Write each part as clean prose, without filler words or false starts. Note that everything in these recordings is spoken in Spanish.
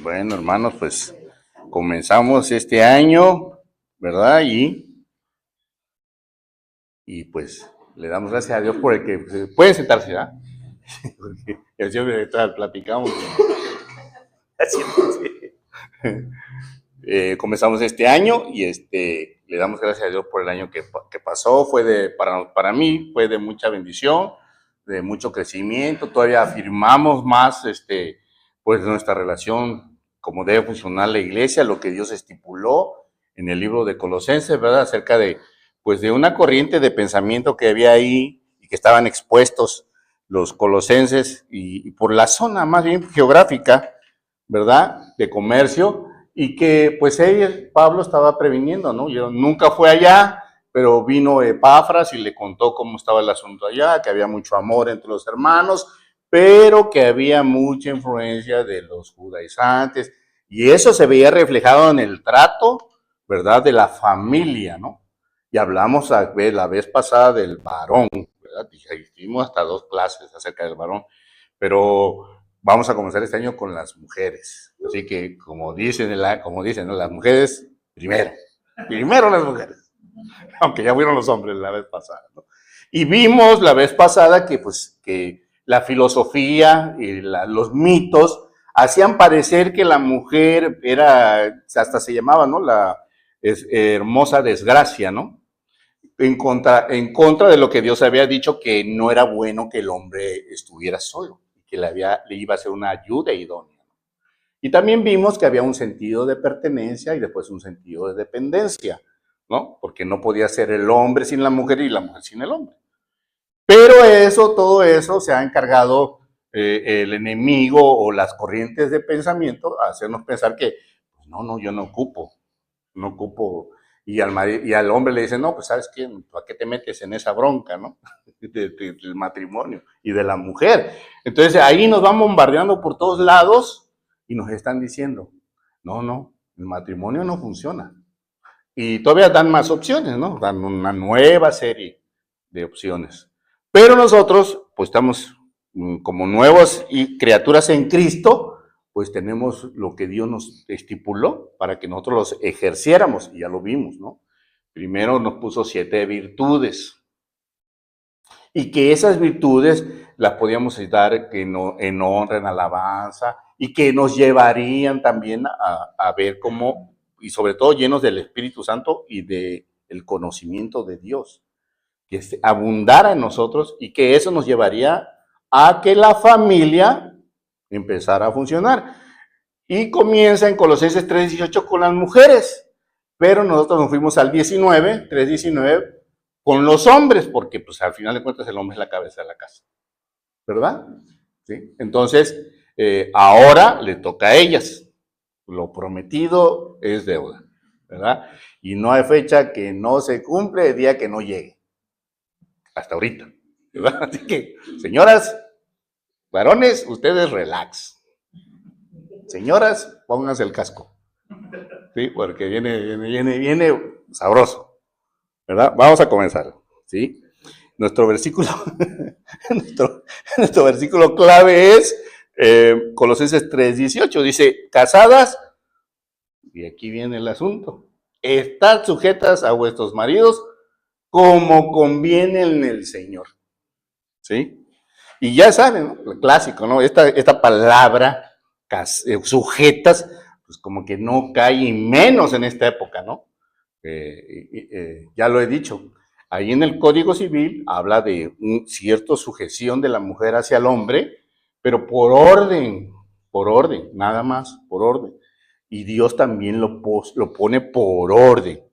Bueno, hermanos, pues comenzamos este año, ¿verdad? Y pues le damos gracias a Dios por el que pueden sentarse, ¿verdad? Porque el siempre platicamos. Comenzamos este año y le damos gracias a Dios por el año que pasó. Para mí fue de mucha bendición, de mucho crecimiento. Todavía afirmamos más pues nuestra relación, como debe funcionar la iglesia, lo que Dios estipuló en el libro de Colosenses, ¿verdad? Acerca pues de una corriente de pensamiento que había ahí y que estaban expuestos los colosenses y por la zona más bien geográfica, ¿verdad? De comercio, y que pues Pablo estaba previniendo, ¿no? Yo nunca fue allá, pero vino Epafras y le contó cómo estaba el asunto allá, que había mucho amor entre los hermanos, pero que había mucha influencia de los judaizantes, y eso se veía reflejado en el trato, ¿verdad? De la familia, ¿no? Y hablamos la vez pasada del varón, ¿verdad? Hicimos hasta 2 clases acerca del varón, pero vamos a comenzar este año con las mujeres. Así que, como dicen, ¿no? Las mujeres primero las mujeres, aunque ya fueron los hombres la vez pasada, ¿no? Y vimos la vez pasada que la filosofía y los mitos hacían parecer que la mujer hasta se llamaba, ¿no? La hermosa desgracia, ¿no? En contra de lo que Dios había dicho, que no era bueno que el hombre estuviera solo, que le iba a ser una ayuda idónea. Y también vimos que había un sentido de pertenencia y después un sentido de dependencia, ¿no? Porque no podía ser el hombre sin la mujer y la mujer sin el hombre. Pero todo eso se ha encargado el enemigo o las corrientes de pensamiento a hacernos pensar que, pues no, yo no ocupo. Y al hombre le dicen, no, pues ¿sabes qué? ¿A qué te metes en esa bronca, no? Del matrimonio y de la mujer. Entonces ahí nos van bombardeando por todos lados y nos están diciendo, no, el matrimonio no funciona. Y todavía dan más opciones, ¿no? Dan una nueva serie de opciones. Pero nosotros, pues estamos como nuevas y criaturas en Cristo, pues tenemos lo que Dios nos estipuló para que nosotros los ejerciéramos, y ya lo vimos, ¿no? Primero nos puso 7 virtudes, y que esas virtudes las podíamos dar en honra, en alabanza, y que nos llevarían también a ver cómo, y sobre todo llenos del Espíritu Santo y del conocimiento de Dios, que abundara en nosotros, y que eso nos llevaría a que la familia empezara a funcionar. Y comienza en Colosenses 3:18 con las mujeres, pero nosotros nos fuimos al 3:19, con los hombres, porque pues al final de cuentas el hombre es la cabeza de la casa, ¿verdad? ¿Sí? Entonces, ahora le toca a ellas. Lo prometido es deuda, ¿verdad? Y no hay fecha que no se cumple el día que no llegue. Hasta ahorita, ¿verdad? Así que, señoras, varones, ustedes relax. Señoras, pónganse el casco. Sí, porque viene sabroso, ¿verdad? Vamos a comenzar, ¿sí? Nuestro versículo, nuestro versículo clave es Colosenses 3:18. Dice, casadas, y aquí viene el asunto, estad sujetas a vuestros maridos como conviene en el Señor, ¿sí? Y ya saben, ¿no? El clásico, ¿no? Esta palabra, sujetas, pues como que no cae, y menos en esta época, ¿no? Ya lo he dicho, ahí en el Código Civil habla de cierta sujeción de la mujer hacia el hombre, pero por orden, nada más, por orden. Y Dios también lo pone por orden.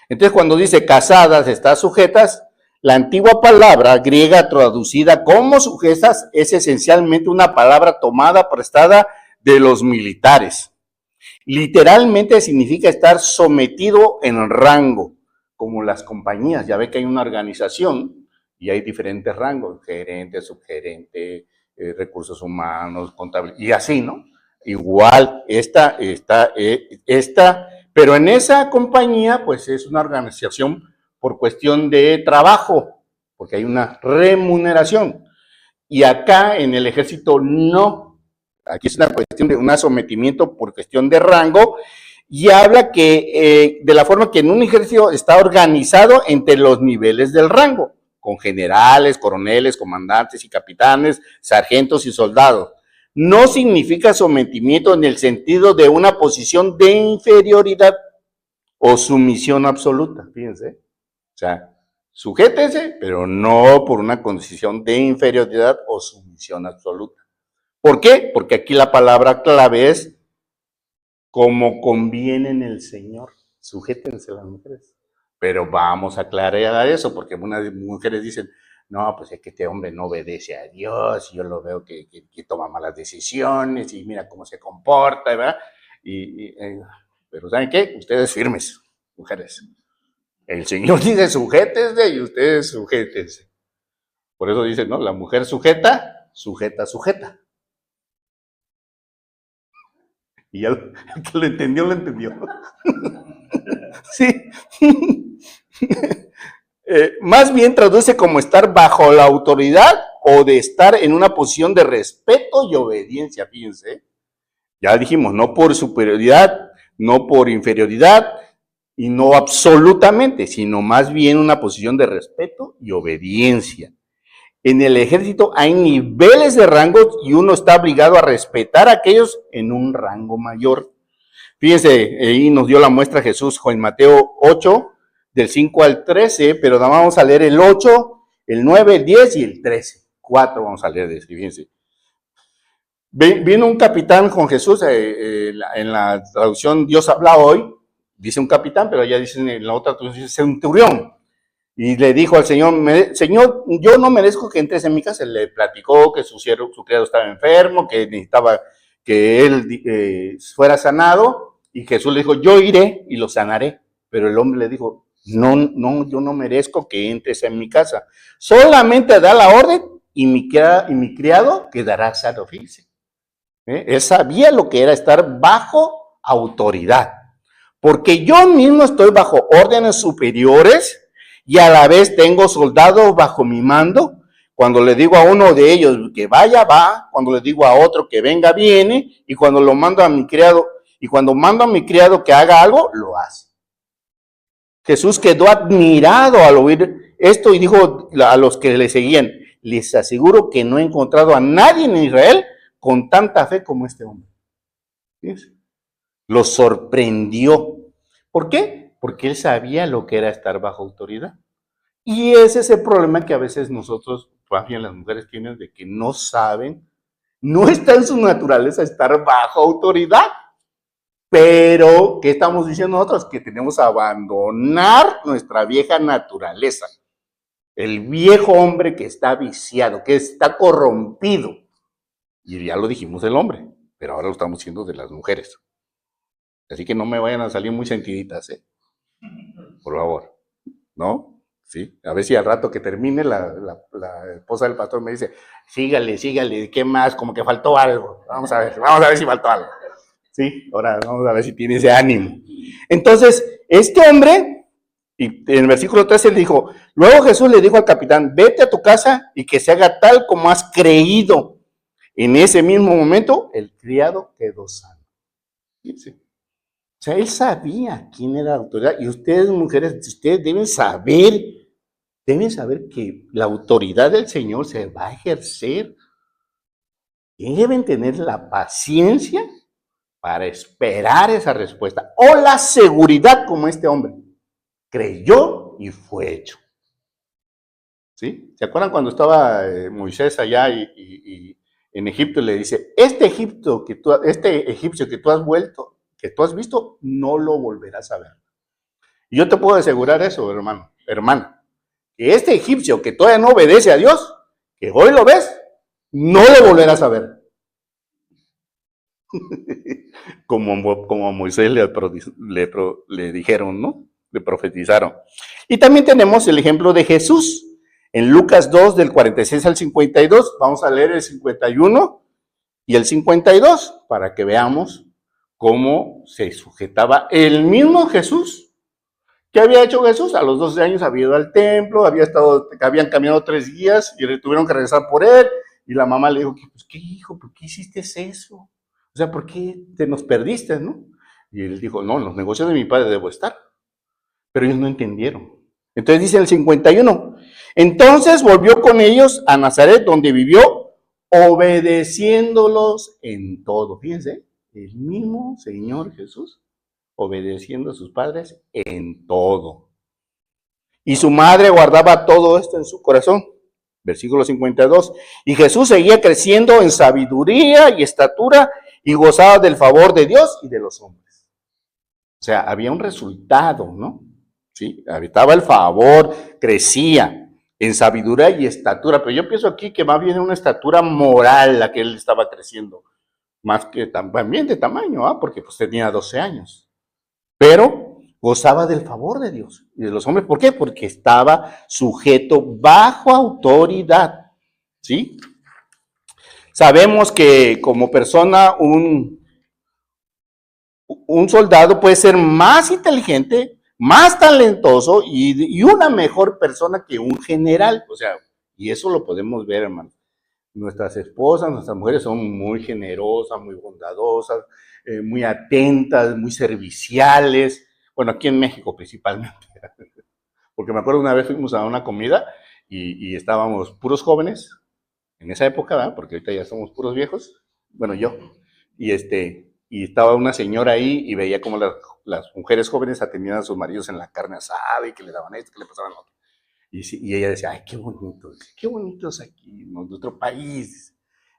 Entonces, cuando dice casadas, estás sujetas, la antigua palabra griega traducida como sujetas es esencialmente una palabra tomada, prestada de los militares. Literalmente significa estar sometido en rango, como las compañías. Ya ve que hay una organización y hay diferentes rangos, gerente, subgerente, recursos humanos, contabilidad, y así, ¿no? Igual, pero en esa compañía, pues es una organización por cuestión de trabajo, porque hay una remuneración. Y acá en el ejército no. Aquí es una cuestión de un sometimiento por cuestión de rango, y habla que de la forma que en un ejército está organizado entre los niveles del rango, con generales, coroneles, comandantes y capitanes, sargentos y soldados. No significa sometimiento en el sentido de una posición de inferioridad o sumisión absoluta, fíjense. O sea, sujétese, pero no por una condición de inferioridad o sumisión absoluta. ¿Por qué? Porque aquí la palabra clave es como conviene en el Señor. Sujétense las mujeres. Pero vamos a aclarar eso, porque unas mujeres dicen, no, pues es que este hombre no obedece a Dios, yo lo veo que toma malas decisiones, y mira cómo se comporta, ¿verdad? Pero ¿saben qué? Ustedes firmes, mujeres. El Señor dice sujétense y ustedes sujétense. Por eso dice, ¿no? La mujer sujeta, sujeta, sujeta. Y ya el que lo entendió, lo entendió. Sí. Más bien traduce como estar bajo la autoridad o de estar en una posición de respeto y obediencia, fíjense. Ya dijimos, no por superioridad, no por inferioridad, y no absolutamente, sino más bien una posición de respeto y obediencia. En el ejército hay niveles de rangos y uno está obligado a respetar a aquellos en un rango mayor. Fíjense, ahí nos dio la muestra Jesús en Mateo 8, del 5 al 13, pero vamos a leer el 8, el 9, el 10 y el 13. 4 vamos a leer de eso, fíjense. Vino un capitán con Jesús, en la traducción Dios habla hoy, dice un capitán, pero ya dicen en la otra traducción dice centurión. Y le dijo al Señor, Señor, yo no merezco que entres en mi casa. Le platicó que su criado estaba enfermo, que necesitaba que él fuera sanado, y Jesús le dijo, yo iré y lo sanaré. Pero el hombre le dijo, no, yo no merezco que entres en mi casa. Solamente da la orden y mi criado quedará sano, fíjense. Él sabía lo que era estar bajo autoridad, porque yo mismo estoy bajo órdenes superiores y a la vez tengo soldados bajo mi mando. Cuando le digo a uno de ellos que vaya, va. Cuando le digo a otro que venga, viene. Y cuando lo mando a mi criado, y cuando mando a mi criado que haga algo, lo hace. Jesús quedó admirado al oír esto y dijo a los que le seguían, les aseguro que no he encontrado a nadie en Israel con tanta fe como este hombre. ¿Sí? Lo sorprendió. ¿Por qué? Porque él sabía lo que era estar bajo autoridad. Y ese es el problema que a veces nosotros, más bien las mujeres, tienen, de que no saben, no está en su naturaleza estar bajo autoridad. Pero, ¿qué estamos diciendo nosotros? Que tenemos que abandonar nuestra vieja naturaleza. El viejo hombre que está viciado, que está corrompido. Y ya lo dijimos del hombre, pero ahora lo estamos diciendo de las mujeres. Así que no me vayan a salir muy sentiditas, por favor, ¿no? Sí, a ver si al rato que termine la esposa del pastor me dice, sígale, ¿qué más? Como que faltó algo. Vamos a ver si faltó algo. Sí, ahora vamos a ver si tiene ese ánimo. Entonces, este hombre, y en el versículo 13 le dijo, luego Jesús le dijo al capitán, vete a tu casa y que se haga tal como has creído. En ese mismo momento, el criado quedó sano. Fíjense. O sea, él sabía quién era la autoridad. Y ustedes, mujeres, ustedes deben saber que la autoridad del Señor se va a ejercer. Deben tener la paciencia para esperar esa respuesta. O la seguridad, como este hombre. Creyó y fue hecho. ¿Sí? ¿Se acuerdan cuando estaba Moisés allá y en Egipto le dice, este egipcio que tú has visto, no lo volverás a ver? Y yo te puedo asegurar eso, hermana, que este egipcio que todavía no obedece a Dios, que hoy lo ves, no lo volverás a ver. como a Moisés le dijeron, ¿no? Le profetizaron. Y también tenemos el ejemplo de Jesús. En Lucas 2, del 46 al 52, vamos a leer el 51 y el 52, para que veamos cómo se sujetaba el mismo Jesús. ¿Qué había hecho Jesús? A los 12 años había ido al templo, habían caminado 3 días y tuvieron que regresar por él. Y la mamá le dijo, pues, ¿qué hijo? ¿Por qué hiciste eso? O sea, ¿por qué te nos perdiste, no? Y él dijo, no, en los negocios de mi padre debo estar. Pero ellos no entendieron. Entonces dice el 51, entonces volvió con ellos a Nazaret, donde vivió, obedeciéndolos en todo. Fíjense, el mismo Señor Jesús, obedeciendo a sus padres en todo. Y su madre guardaba todo esto en su corazón. Versículo 52. Y Jesús seguía creciendo en sabiduría y estatura y gozaba del favor de Dios y de los hombres. O sea, había un resultado, ¿no? Sí, habitaba el favor, crecía en sabiduría y estatura. Pero yo pienso aquí que más bien una estatura moral la que él estaba creciendo. Más que también de tamaño, ¿ah? Porque pues tenía 12 años. Pero gozaba del favor de Dios y de los hombres. ¿Por qué? Porque estaba sujeto bajo autoridad, ¿sí? Sabemos que como persona un soldado puede ser más inteligente, más talentoso y una mejor persona que un general. O sea, y eso lo podemos ver, hermano. Nuestras esposas, nuestras mujeres son muy generosas, muy bondadosas, muy atentas, muy serviciales. Bueno, aquí en México principalmente. Porque me acuerdo una vez fuimos a una comida y estábamos puros jóvenes, en esa época, ¿verdad? Porque ahorita ya somos puros viejos. Bueno, yo. Y estaba una señora ahí y veía como las mujeres jóvenes atendían a sus maridos en la carne asada y que le daban esto, que le pasaban lo otro. Y ella decía, ay, qué bonito es aquí, nuestro país.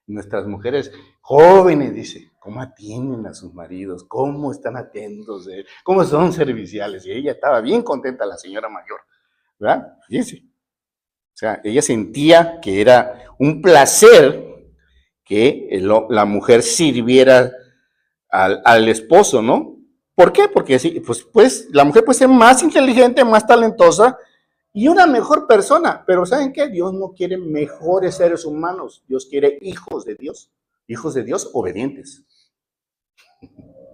Nuestras mujeres jóvenes, dice, cómo atienden a sus maridos, cómo están atentos, cómo son serviciales. Y ella estaba bien contenta, la señora mayor, ¿verdad? Fíjense. O sea, ella sentía que era un placer que la mujer sirviera al esposo, ¿no? ¿Por qué? Porque sí, pues la mujer puede ser más inteligente, más talentosa y una mejor persona, pero ¿saben qué? Dios no quiere mejores seres humanos, Dios quiere hijos de Dios obedientes,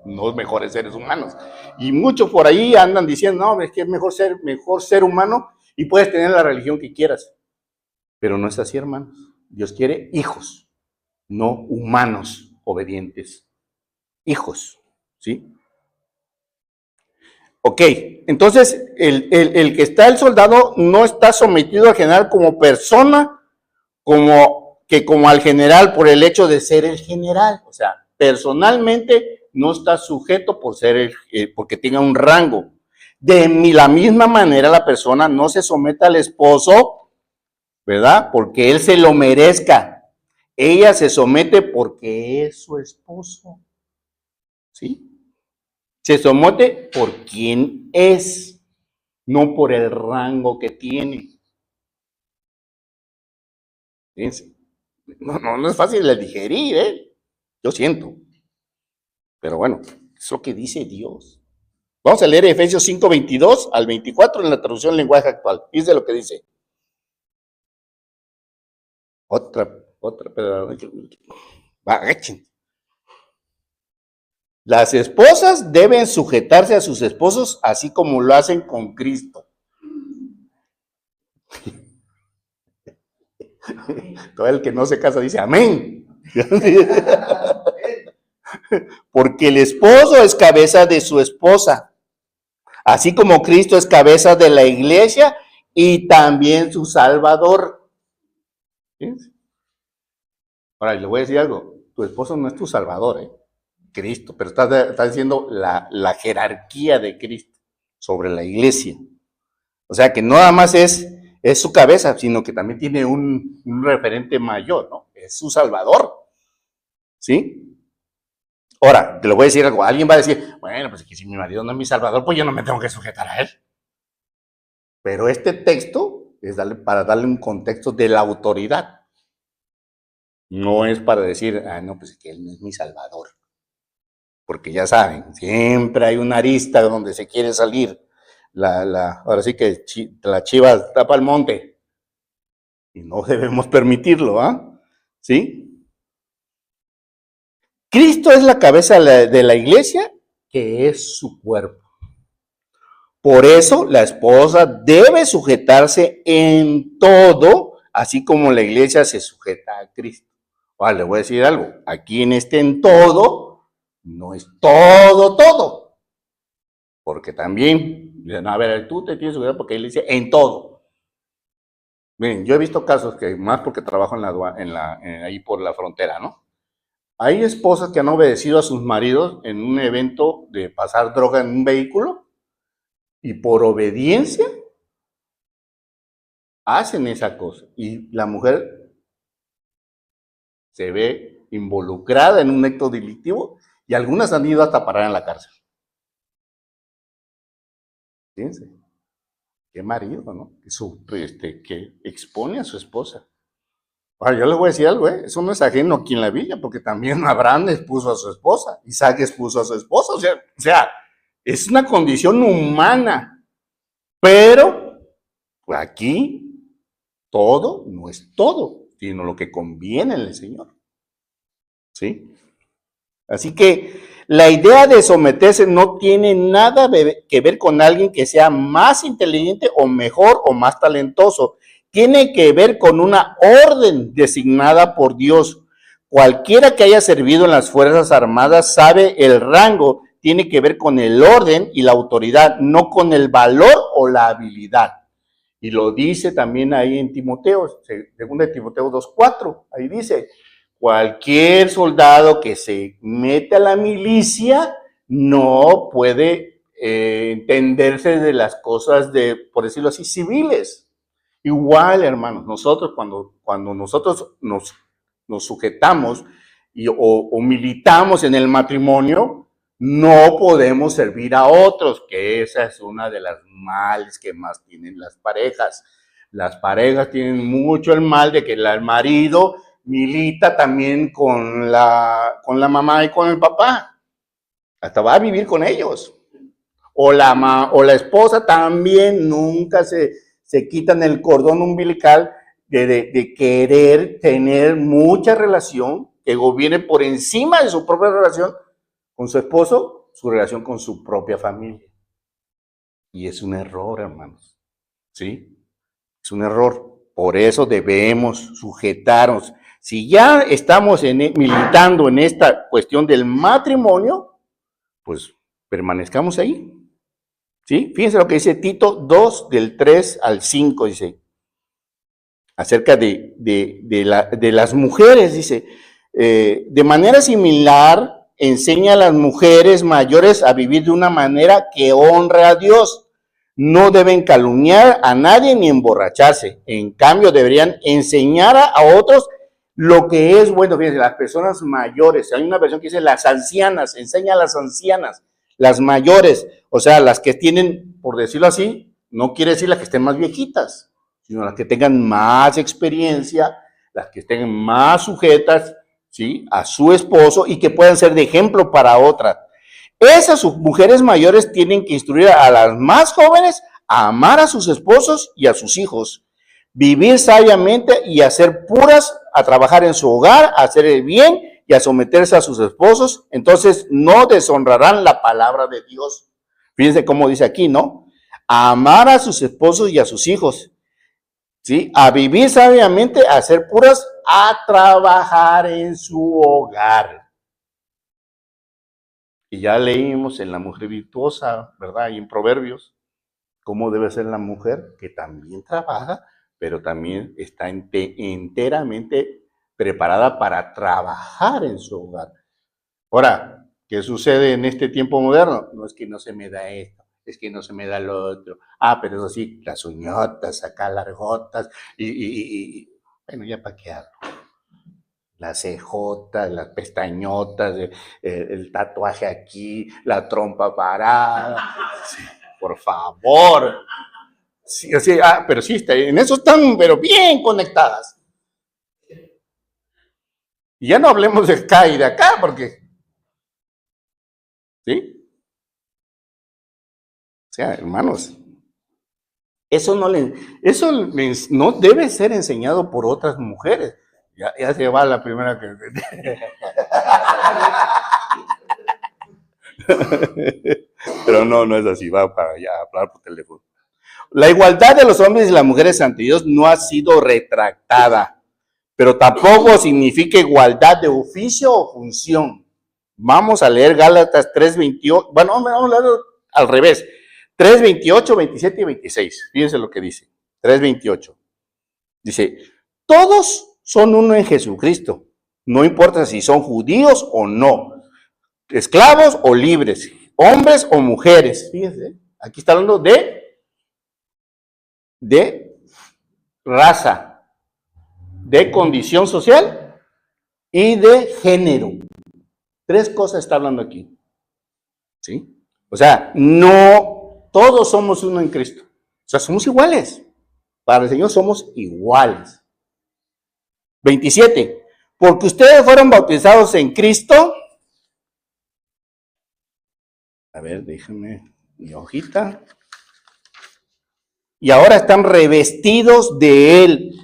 no mejores seres humanos. Y muchos por ahí andan diciendo, no, es que es mejor ser humano y puedes tener la religión que quieras, pero no es así, hermanos. Dios quiere hijos, no humanos obedientes, hijos, ¿sí? Ok, entonces el que está el soldado no está sometido al general como persona, como al general por el hecho de ser el general. O sea, personalmente no está sujeto por ser porque tenga un rango. De la misma manera la persona no se somete al esposo, ¿verdad? Porque él se lo merezca. Ella se somete porque es su esposo, ¿sí? Se somete por quien es, no por el rango que tiene. Fíjense. No es fácil de digerir, ¿eh? Yo siento. Pero bueno, es lo que dice Dios. Vamos a leer Efesios 5, 22 al 24 en la traducción lenguaje actual. Fíjense lo que dice. Pero agachen. Las esposas deben sujetarse a sus esposos así como lo hacen con Cristo. Todo el que no se casa dice amén. Porque el esposo es cabeza de su esposa, así como Cristo es cabeza de la iglesia y también su Salvador. ¿Sí? Ahora, le voy a decir algo, tu esposo no es tu Salvador, Cristo, pero está diciendo la jerarquía de Cristo sobre la iglesia. O sea que no nada más es su cabeza, sino que también tiene un referente mayor, ¿no? Es su Salvador, ¿sí? Ahora, te lo voy a decir algo, alguien va a decir, bueno, pues que si mi marido no es mi Salvador, pues yo no me tengo que sujetar a él. Pero este texto es para darle un contexto de la autoridad. No es para decir, no, pues que él no es mi Salvador. Porque ya saben, siempre hay una arista donde se quiere salir. Ahora sí que la chiva tapa el monte. Y no debemos permitirlo, ¿ah? ¿Sí? Cristo es la cabeza de la iglesia, que es su cuerpo. Por eso la esposa debe sujetarse en todo así como la iglesia se sujeta a Cristo. Ahora, le voy a decir algo, aquí en este en todo, no es todo, porque también, a ver, tú te tienes que cuidar porque él dice en todo. Miren, yo he visto casos que, más porque trabajo ahí por la frontera, ¿no? Hay esposas que han obedecido a sus maridos en un evento de pasar droga en un vehículo y por obediencia hacen esa cosa. Y la mujer se ve involucrada en un acto delictivo y algunas han ido hasta parar en la cárcel. Fíjense, qué marido, ¿no? Que expone a su esposa. Ahora, yo les voy a decir algo, eso no es ajeno aquí en la Biblia, porque también Abraham expuso a su esposa, Isaac expuso a su esposa, o sea, es una condición humana, pero aquí todo no es todo, sino lo que conviene en el Señor, ¿sí? Así que la idea de someterse no tiene nada que ver con alguien que sea más inteligente o mejor o más talentoso. Tiene que ver con una orden designada por Dios. Cualquiera que haya servido en las Fuerzas Armadas sabe el rango, tiene que ver con el orden y la autoridad, no con el valor o la habilidad. Y lo dice también ahí en Timoteo, 2 Timoteo 2:4, ahí dice, cualquier soldado que se mete a la milicia no puede entenderse de las cosas de, por decirlo así, civiles. Igual, hermanos, nosotros cuando nosotros nos sujetamos o militamos en el matrimonio, no podemos servir a otros, que esa es una de las males que más tienen las parejas. Las parejas tienen mucho el mal de que el marido milita también con la mamá y con el papá. Hasta va a vivir con ellos. O la esposa también nunca se quitan el cordón umbilical de querer tener mucha relación que gobierne por encima de su propia relación con su esposo, su relación con su propia familia. Y es un error, hermanos. ¿Sí? Es un error. Por eso debemos sujetarnos. Si ya estamos militando en esta cuestión del matrimonio, pues permanezcamos ahí. ¿Sí? Fíjense lo que dice Tito 2, del 3 al 5, dice, acerca de las mujeres, dice, de manera similar, enseña a las mujeres mayores a vivir de una manera que honre a Dios. No deben calumniar a nadie ni emborracharse. En cambio, deberían enseñar a otros lo que es bueno. Fíjense, las personas mayores, hay una versión que dice las ancianas, enseña a las ancianas, las mayores, o sea, las que tienen, por decirlo así, no quiere decir las que estén más viejitas, sino las que tengan más experiencia, las que estén más sujetas, ¿sí?, a su esposo y que puedan ser de ejemplo para otras. Esas mujeres mayores tienen que instruir a las más jóvenes a amar a sus esposos y a sus hijos, vivir sabiamente y a ser puras, a trabajar en su hogar, a hacer el bien y a someterse a sus esposos. Entonces no deshonrarán la palabra de Dios. Fíjense cómo dice aquí, ¿no? A amar a sus esposos y a sus hijos, ¿sí? A vivir sabiamente, a ser puras, a trabajar en su hogar. Y ya leímos en la mujer virtuosa, ¿verdad? Y en Proverbios, cómo debe ser la mujer que también trabaja, pero también está enteramente preparada para trabajar en su hogar. Ahora, ¿qué sucede en este tiempo moderno? No es que no se me da esto, es que no se me da lo otro. Ah, pero eso sí, las uñotas, acá largotas, y bueno, ya para qué hablo. Las cejotas, las pestañotas, el tatuaje aquí, la trompa parada. Sí, por favor. Sí, sí, pero sí, en eso están, pero bien conectadas. Y ya no hablemos de acá y de acá, porque, ¿sí? O sea, hermanos, eso no debe ser enseñado por otras mujeres. Ya se va la primera que... Pero no es así, va para allá, hablar por teléfono. La igualdad de los hombres y las mujeres ante Dios no ha sido retractada, pero tampoco significa igualdad de oficio o función. Vamos a leer Gálatas 3:28, bueno, vamos a leer al revés, 3:28, 27 y 26. Fíjense lo que dice, 3:28. Dice, todos son uno en Jesucristo, no importa si son judíos o no, esclavos o libres, hombres o mujeres. Fíjense, aquí está hablando de raza, de condición social y de género. Tres cosas está hablando aquí. ¿Sí? O sea, no todos somos uno en Cristo. O sea, somos iguales. Para el Señor somos iguales. 27. Porque ustedes fueron bautizados en Cristo. A ver, déjenme mi hojita. Y ahora están revestidos de Él.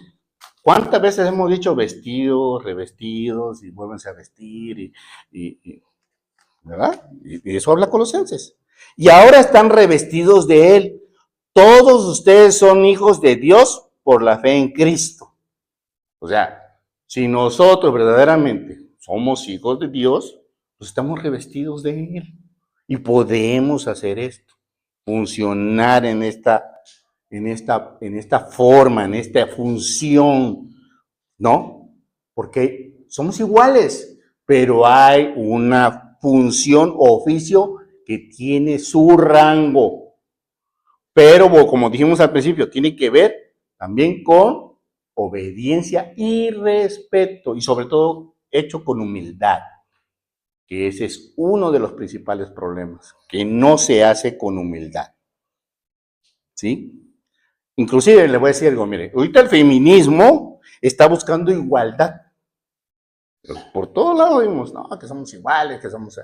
¿Cuántas veces hemos dicho vestidos, revestidos, y vuélvense a vestir, ¿verdad? Y eso habla Colosenses. Y ahora están revestidos de Él. Todos ustedes son hijos de Dios por la fe en Cristo. O sea, si nosotros verdaderamente somos hijos de Dios, pues estamos revestidos de Él. Y podemos hacer esto, funcionar en esta forma, en esta función, ¿no? Porque somos iguales, pero hay una función o oficio que tiene su rango. Pero, como dijimos al principio, tiene que ver también con obediencia y respeto, y sobre todo hecho con humildad, que ese es uno de los principales problemas, que no se hace con humildad. ¿Sí? Inclusive le voy a decir algo, mire, ahorita el feminismo está buscando igualdad. Pero por todos lados vimos, no, que somos iguales, que somos...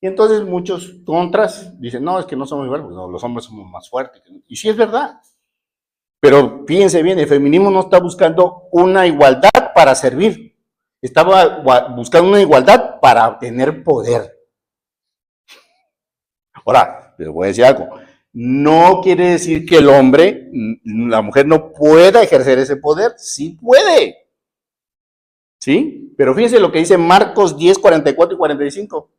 Y entonces muchos contras dicen, no, es que no somos iguales, pues no, los hombres somos más fuertes. Y sí es verdad. Pero fíjense bien, el feminismo no está buscando una igualdad para servir. Estaba buscando una igualdad para obtener poder. Ahora, les voy a decir algo. No quiere decir que el hombre, la mujer no pueda ejercer ese poder. Sí puede. ¿Sí? Pero fíjense lo que dice Marcos 10, 44 y 45.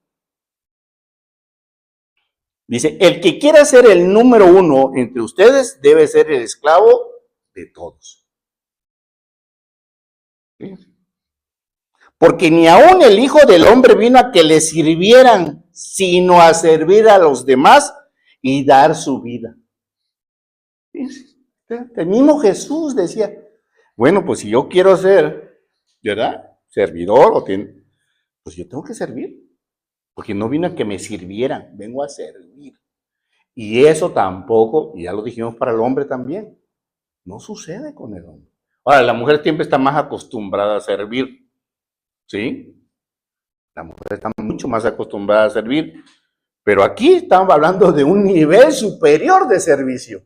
Dice, el que quiera ser el número uno entre ustedes debe ser el esclavo de todos. ¿Sí? Porque ni aun el Hijo del Hombre vino a que le sirvieran, sino a servir a los demás y dar su vida. El mismo Jesús decía, bueno, pues si yo quiero ser, ¿verdad? Servidor, pues yo tengo que servir. Porque no vino a que me sirvieran, vengo a servir. Y eso tampoco, y ya lo dijimos para el hombre también, no sucede con el hombre. Ahora, la mujer siempre está más acostumbrada a servir, ¿sí? La mujer está mucho más acostumbrada a servir, pero aquí estamos hablando de un nivel superior de servicio.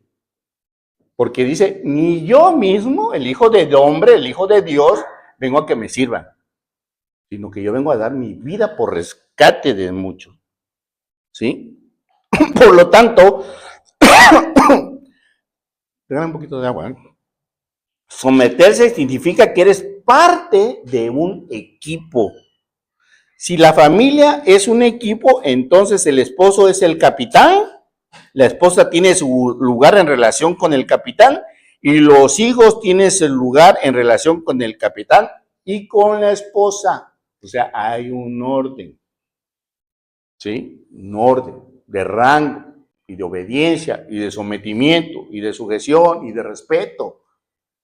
Porque dice, ni yo mismo, el Hijo del Hombre, el Hijo de Dios, vengo a que me sirvan, sino que yo vengo a dar mi vida por rescate de muchos, ¿sí? Por lo tanto, regala un poquito de agua, ¿eh? Someterse significa que eres parte de un equipo. Si la familia es un equipo, entonces el esposo es el capitán, la esposa tiene su lugar en relación con el capitán y los hijos tienen su lugar en relación con el capitán y con la esposa. O sea, hay un orden, ¿sí? Un orden de rango y de obediencia y de sometimiento y de sujeción y de respeto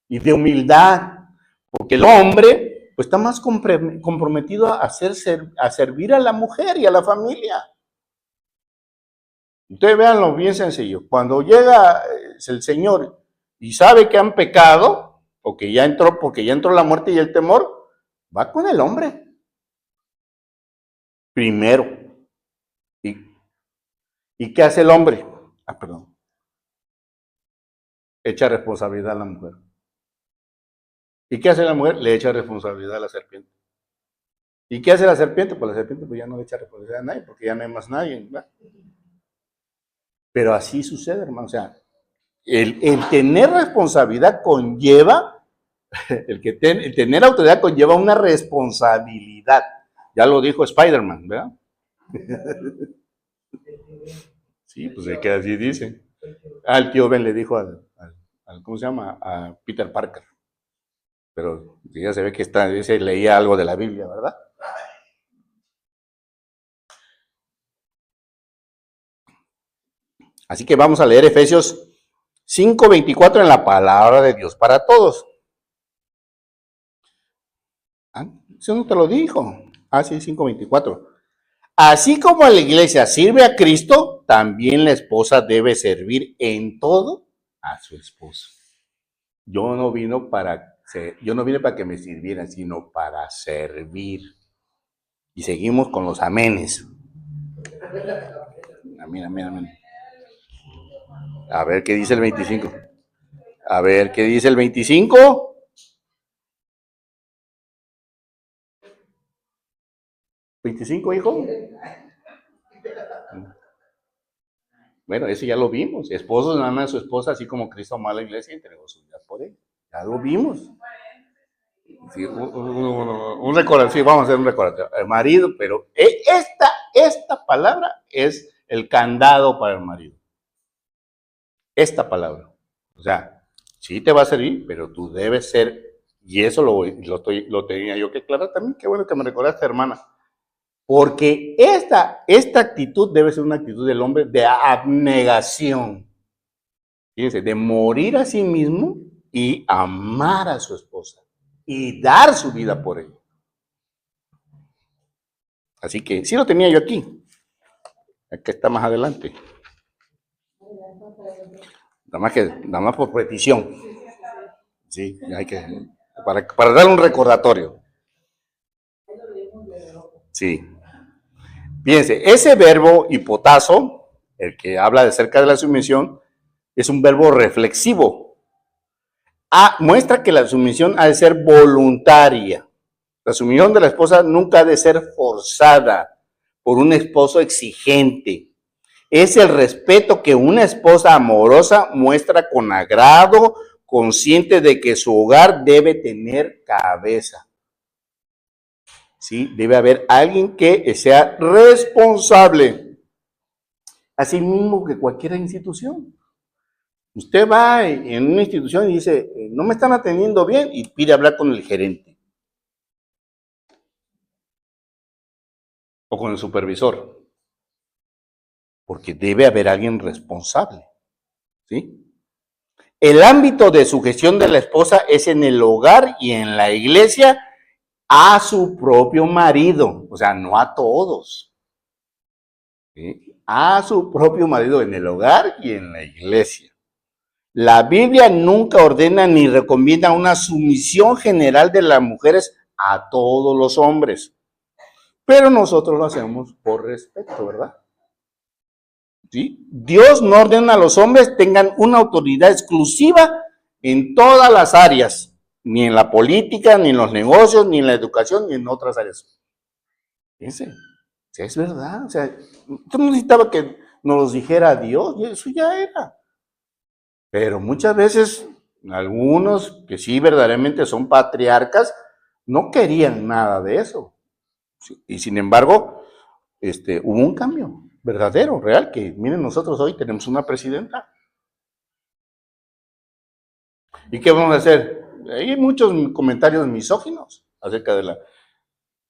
y de humildad, porque el hombre pues está más comprometido a servir a la mujer y a la familia. Ustedes véanlo bien sencillo, cuando llega el Señor y sabe que han pecado, porque ya entró la muerte y el temor, va con el hombre primero. ¿Y qué hace el hombre? Echa responsabilidad a la mujer. ¿Y qué hace la mujer? Le echa responsabilidad a la serpiente. ¿Y qué hace la serpiente? Pues la serpiente pues ya no le echa responsabilidad a nadie, porque ya no hay más nadie, ¿verdad? Pero así sucede, hermano. O sea, El tener responsabilidad conlleva, el tener autoridad conlleva una responsabilidad. Ya lo dijo Spider-Man, ¿verdad? Sí, pues es que así dice. El tío Ben le dijo ¿cómo se llama? A Peter Parker. Pero ya se ve que leía algo de la Biblia, ¿verdad? Así que vamos a leer Efesios 5:24 en la palabra de Dios para todos. Eso no te lo dijo. Sí, 5:24. Así como la iglesia sirve a Cristo, también la esposa debe servir en todo a su esposo. Yo no vine para que me sirvieran, sino para servir. Y seguimos con los amenes. Amén, amén, amén. A ver qué dice el 25. A ver qué dice el 25. ¿25, hijo? Bueno, ese ya lo vimos. Esposos nada más a su esposa, así como Cristo amó a la iglesia y entregó su vida por ella. Ya lo vimos. Sí, un recordatorio, sí, vamos a hacer un recordatorio. El marido, pero esta palabra es el candado para el marido. Esta palabra. O sea, sí te va a servir, pero tú debes ser, y eso lo tenía yo que aclarar también. Qué bueno que me recordaste, hermana. Porque esta actitud debe ser una actitud del hombre de abnegación. Fíjense, de morir a sí mismo y amar a su esposa y dar su vida por ella. Así que sí lo tenía yo aquí. Aquí está más adelante. Nada más por petición. Sí, hay que para dar un recordatorio. Sí. Fíjense, ese verbo hipotazo, el que habla de cerca de la sumisión, es un verbo reflexivo. Muestra que la sumisión ha de ser voluntaria. La sumisión de la esposa nunca ha de ser forzada por un esposo exigente. Es el respeto que una esposa amorosa muestra con agrado, consciente de que su hogar debe tener cabeza. ¿Sí? Debe haber alguien que sea responsable. Así mismo que cualquier institución. Usted va en una institución y dice, no me están atendiendo bien, y pide hablar con el gerente. O con el supervisor. Porque debe haber alguien responsable. ¿Sí? El ámbito de sujeción de la esposa es en el hogar y en la iglesia a su propio marido, o sea, no a todos. ¿Sí? A su propio marido en el hogar y en la iglesia. La Biblia nunca ordena ni recomienda una sumisión general de las mujeres a todos los hombres, pero nosotros lo hacemos por respeto, ¿verdad? ¿Sí? Dios no ordena a los hombres tengan una autoridad exclusiva en todas las áreas, ni en la política, ni en los negocios, ni en la educación, ni en otras áreas. Fíjense, es verdad, o sea, tú no necesitaba que nos dijera Dios, eso ya era. Pero muchas veces, algunos que sí verdaderamente son patriarcas, no querían nada de eso. Y sin embargo, hubo un cambio verdadero, real, que miren, nosotros hoy tenemos una presidenta. ¿Y qué vamos a hacer? Hay muchos comentarios misóginos acerca de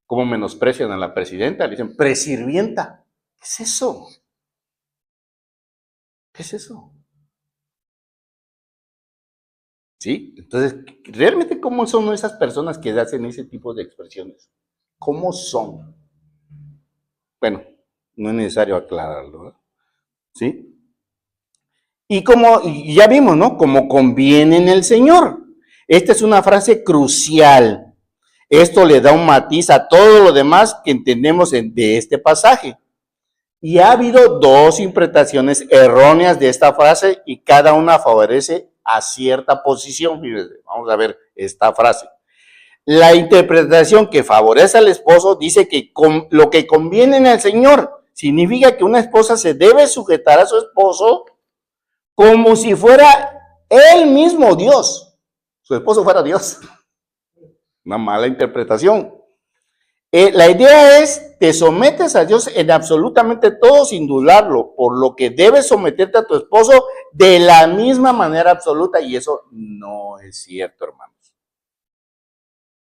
cómo menosprecian a la presidenta. Le dicen, presirvienta. ¿Qué es eso? ¿Qué es eso? ¿Sí? Entonces, ¿realmente cómo son esas personas que hacen ese tipo de expresiones? ¿Cómo son? Bueno, no es necesario aclararlo, ¿verdad? ¿Sí? Y ya vimos, ¿no? Como conviene en el Señor. Esta es una frase crucial. Esto le da un matiz a todo lo demás que entendemos de este pasaje. Y ha habido dos interpretaciones erróneas de esta frase y cada una favorece a cierta posición. Vamos a ver esta frase. La interpretación que favorece al esposo dice que lo que conviene en el Señor significa que una esposa se debe sujetar a su esposo como si fuera él mismo Dios. Su esposo fuera Dios. Una mala interpretación. La idea es, te sometes a Dios en absolutamente todo sin dudarlo, por lo que debes someterte a tu esposo de la misma manera absoluta, y eso no es cierto, hermanos.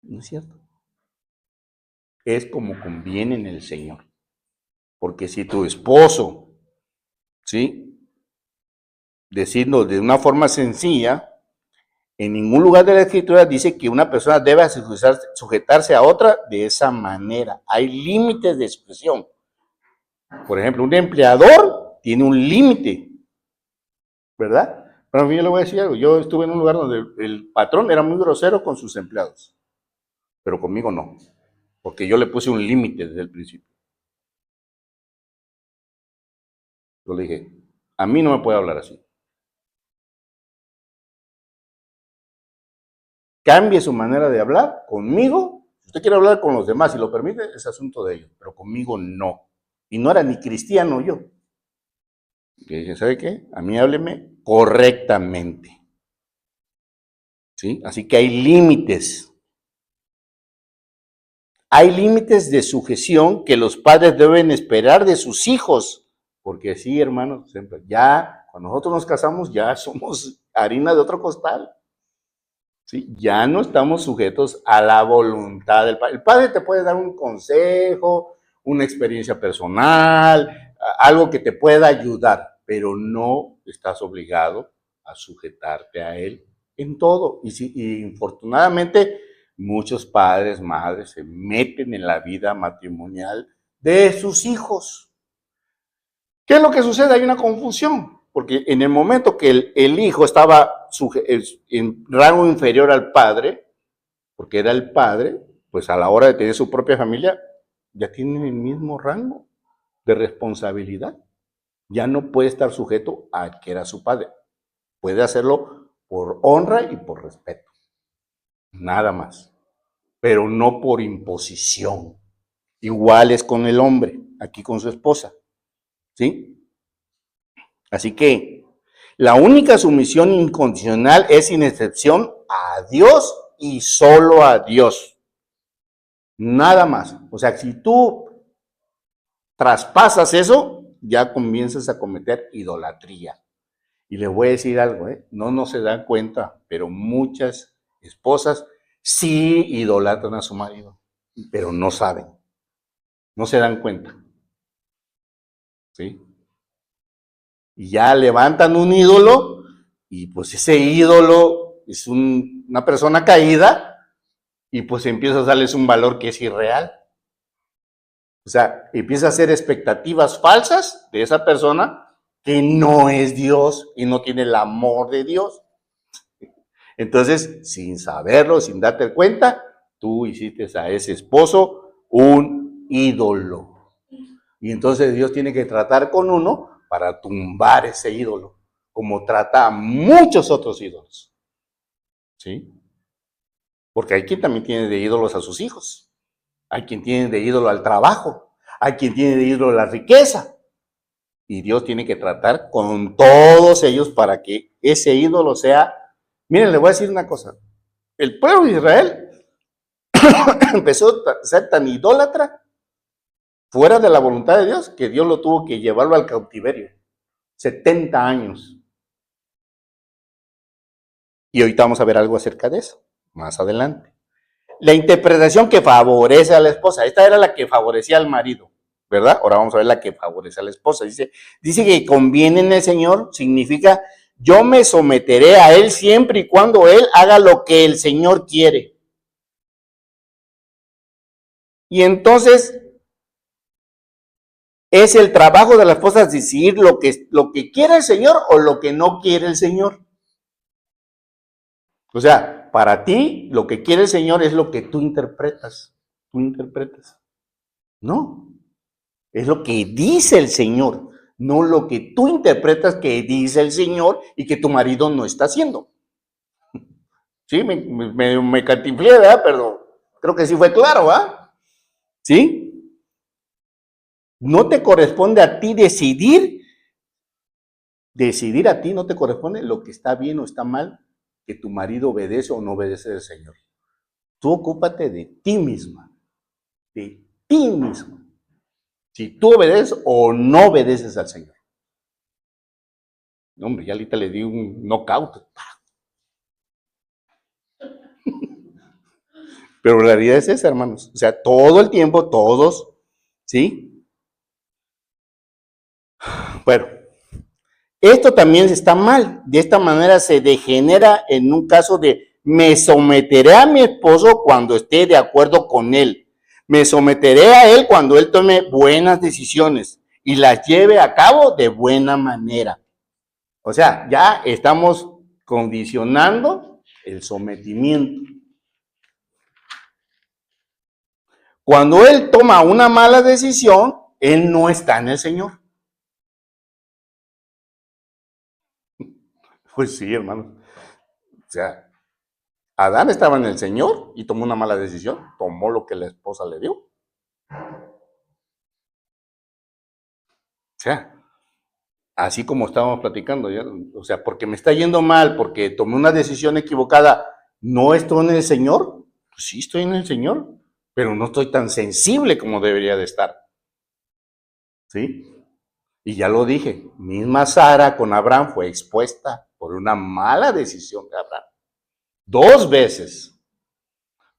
No es cierto. Es como conviene en el Señor. Porque si tu esposo, ¿sí? Decirlo de una forma sencilla, en ningún lugar de la Escritura dice que una persona debe sujetarse a otra de esa manera. Hay límites de sujeción. Por ejemplo, un empleador tiene un límite, ¿verdad? Pero a mí yo le voy a decir algo. Yo estuve en un lugar donde el patrón era muy grosero con sus empleados, pero conmigo no, porque yo le puse un límite desde el principio. Yo le dije, a mí no me puede hablar así. Cambie su manera de hablar conmigo. Si usted quiere hablar con los demás y lo permite, es asunto de ellos, pero conmigo no. Y no era ni cristiano yo. Y dije, ¿sabe qué? A mí hábleme correctamente. ¿Sí? Así que hay límites. Hay límites de sujeción que los padres deben esperar de sus hijos. Porque sí, hermanos, siempre, ya cuando nosotros nos casamos, ya somos harina de otro costal. ¿Sí? Ya no estamos sujetos a la voluntad del padre. El padre te puede dar un consejo, una experiencia personal, algo que te pueda ayudar, pero no estás obligado a sujetarte a él en todo. Y infortunadamente muchos padres, madres se meten en la vida matrimonial de sus hijos. ¿Qué es lo que sucede? Hay una confusión. Porque en el momento que el hijo estaba en rango inferior al padre, porque era el padre, pues a la hora de tener su propia familia, ya tienen el mismo rango de responsabilidad. Ya no puede estar sujeto a que era su padre. Puede hacerlo por honra y por respeto. Nada más. Pero no por imposición. Igual es con el hombre, aquí con su esposa. ¿Sí? Así que la única sumisión incondicional es sin excepción a Dios y solo a Dios. Nada más. O sea, si tú traspasas eso, ya comienzas a cometer idolatría. Y les voy a decir algo, no se dan cuenta, pero muchas esposas sí idolatran a su marido, pero no saben, no se dan cuenta. ¿Sí? Y ya levantan un ídolo, y pues ese ídolo es una persona caída, y pues empieza a darles un valor que es irreal. O sea, empieza a hacer expectativas falsas de esa persona que no es Dios y no tiene el amor de Dios. Entonces, sin saberlo, sin darte cuenta, tú hiciste a ese esposo un ídolo. Y entonces Dios tiene que tratar con uno para tumbar ese ídolo, como trata a muchos otros ídolos. ¿Sí? Porque hay quien también tiene de ídolos a sus hijos. Hay quien tiene de ídolo al trabajo. Hay quien tiene de ídolo la riqueza. Y Dios tiene que tratar con todos ellos para que ese ídolo sea... Miren, le voy a decir una cosa. El pueblo de Israel empezó a ser tan idólatra fuera de la voluntad de Dios que Dios lo tuvo que llevarlo al cautiverio. 70 años. Y ahorita vamos a ver algo acerca de eso, más adelante. La interpretación que favorece a la esposa. Esta era la que favorecía al marido, ¿verdad? Ahora vamos a ver la que favorece a la esposa. Dice que conviene en el Señor, significa yo me someteré a Él siempre y cuando Él haga lo que el Señor quiere. Y entonces es el trabajo de la esposa decidir lo que quiere el Señor o lo que no quiere el Señor. O sea, para ti lo que quiere el Señor es lo que tú interpretas. Tú interpretas. No. Es lo que dice el Señor, no lo que tú interpretas que dice el Señor y que tu marido no está haciendo. Sí, me cantinflé, ¿verdad? Pero creo que sí fue claro, ¿verdad? ¿Sí? No te corresponde a ti decidir decidir a ti no te corresponde lo que está bien o está mal, que tu marido obedece o no obedece al Señor. Tú ocúpate de ti misma, de ti mismo. Si tú obedeces o no obedeces al Señor. No, hombre, ya ahorita le di un knockout. Pero la realidad es esa, hermanos. O sea, todo el tiempo, todos, ¿sí? Bueno, esto también está mal. De esta manera se degenera en un caso de me someteré a mi esposo cuando esté de acuerdo con él. Me someteré a él cuando él tome buenas decisiones y las lleve a cabo de buena manera. O sea, ya estamos condicionando el sometimiento. Cuando él toma una mala decisión, él no está en el Señor. Pues sí, hermano. O sea, Adán estaba en el Señor y tomó una mala decisión, tomó lo que la esposa le dio. O sea, así como estábamos platicando, ¿ya? O sea, porque me está yendo mal, porque tomé una decisión equivocada, ¿no estoy en el Señor? Pues sí, estoy en el Señor, pero no estoy tan sensible como debería de estar. ¿Sí? Y ya lo dije, misma Sara con Abraham fue expuesta por una mala decisión de Abraham. 2 veces.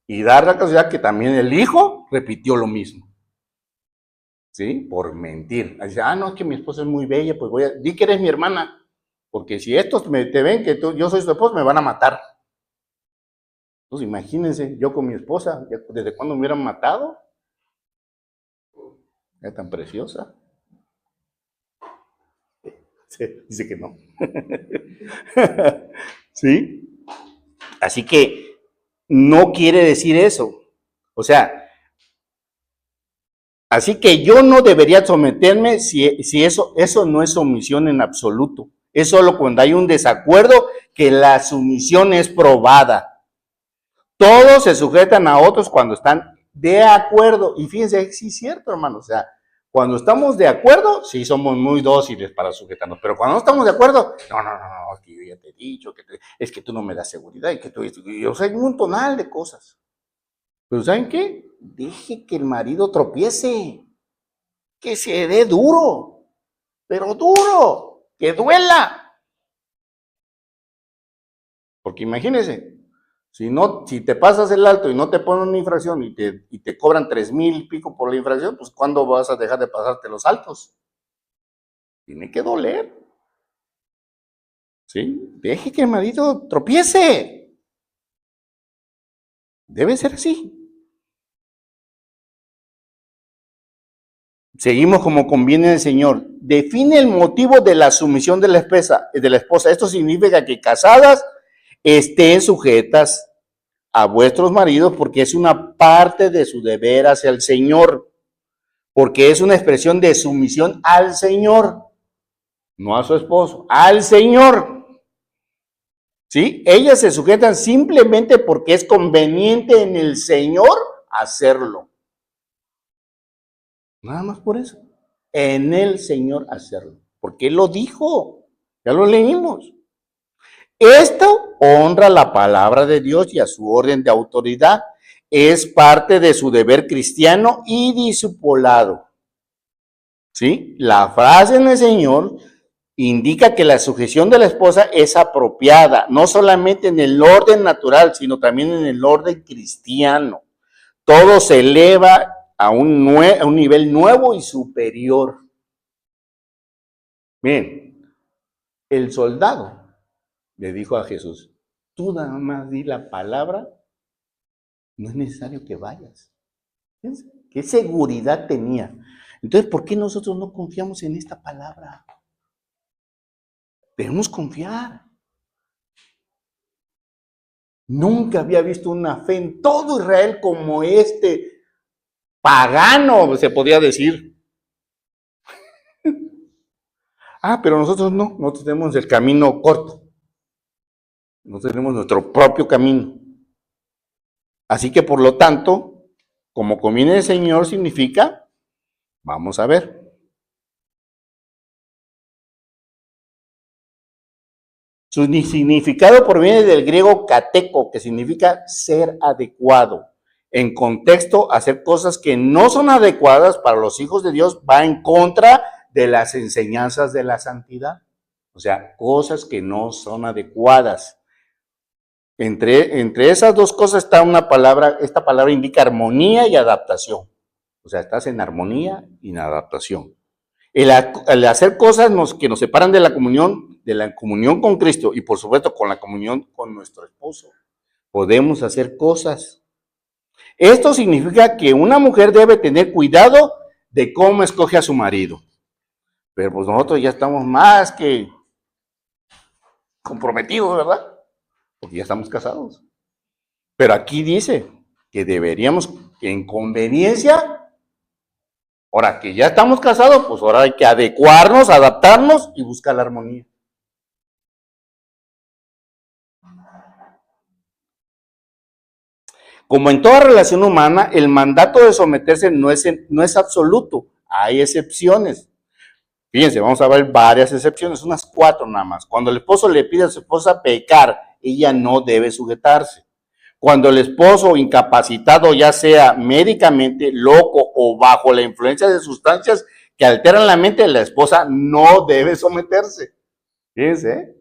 Y dar la casualidad que también el hijo repitió lo mismo. ¿Sí? Por mentir. Dice, no, es que mi esposa es muy bella, pues di que eres mi hermana. Porque si estos te ven que yo soy su esposa, me van a matar. Entonces imagínense, yo con mi esposa, ¿desde cuándo me hubieran matado? Es tan preciosa. Sí, dice que no. ¿Sí? Así que no quiere decir eso. O sea, así que yo no debería someterme si eso no es sumisión en absoluto. Es solo cuando hay un desacuerdo que la sumisión es probada. Todos se sujetan a otros cuando están de acuerdo. Y fíjense, sí es cierto, hermano. O sea, cuando estamos de acuerdo, sí somos muy dóciles para sujetarnos. Pero cuando no estamos de acuerdo, no, es que yo ya te he dicho, es que tú no me das seguridad y que tú, o sea, hay un tonal de cosas. Pero ¿saben qué? Deje que el marido tropiece, que se dé duro, pero duro, que duela. Porque imagínense, si te pasas el alto y no te ponen una infracción y te cobran 3,000 y pico por la infracción, pues ¿cuándo vas a dejar de pasarte los altos? Tiene que doler. ¿Sí? Deje que el marido tropiece. Debe ser así. Seguimos como conviene el Señor. Define el motivo de la sumisión de la esposa. Esto significa que casadas estén sujetas a vuestros maridos porque es una parte de su deber hacia el Señor, porque es una expresión de sumisión al Señor, no a su esposo, al Señor. ¿Sí? Ellas se sujetan simplemente porque es conveniente en el Señor hacerlo. Nada más por eso. En el Señor hacerlo. Porque Él lo dijo. Ya lo leímos. Esto honra la palabra de Dios y a su orden de autoridad. Es parte de su deber cristiano y discipulado. ¿Sí? La frase en el Señor indica que la sujeción de la esposa es apropiada, no solamente en el orden natural, sino también en el orden cristiano. Todo se eleva a un nivel nuevo y superior. Miren, el soldado le dijo a Jesús, tú nada más di la palabra, no es necesario que vayas. ¿Qué seguridad tenía? Entonces, ¿por qué nosotros no confiamos en esta palabra? Debemos confiar. Nunca había visto una fe en todo Israel como este pagano, se podía decir. Pero nosotros no, nosotros tenemos el camino corto. Nosotros tenemos nuestro propio camino. Así que por lo tanto, como conviene el Señor significa, vamos a ver. Su significado proviene del griego kateco, que significa ser adecuado. En contexto, hacer cosas que no son adecuadas para los hijos de Dios va en contra de las enseñanzas de la santidad. O sea, cosas que no son adecuadas. Entre esas dos cosas está una palabra, esta palabra indica armonía y adaptación. O sea, estás en armonía y en adaptación. El hacer cosas que nos separan de la comunión con Cristo y por supuesto con la comunión con nuestro esposo. Podemos hacer cosas. Esto significa que una mujer debe tener cuidado de cómo escoge a su marido. Pero pues nosotros ya estamos más que comprometidos, ¿verdad? Porque ya estamos casados. Pero aquí dice que deberíamos, en conveniencia, ahora que ya estamos casados, pues ahora hay que adecuarnos, adaptarnos y buscar la armonía. Como en toda relación humana, el mandato de someterse no es absoluto, hay excepciones. Fíjense, vamos a ver varias excepciones, unas 4 nada más. Cuando el esposo le pide a su esposa pecar, ella no debe sujetarse. Cuando el esposo incapacitado, ya sea médicamente, loco o bajo la influencia de sustancias que alteran la mente de la esposa, no debe someterse. Fíjense, ¿eh?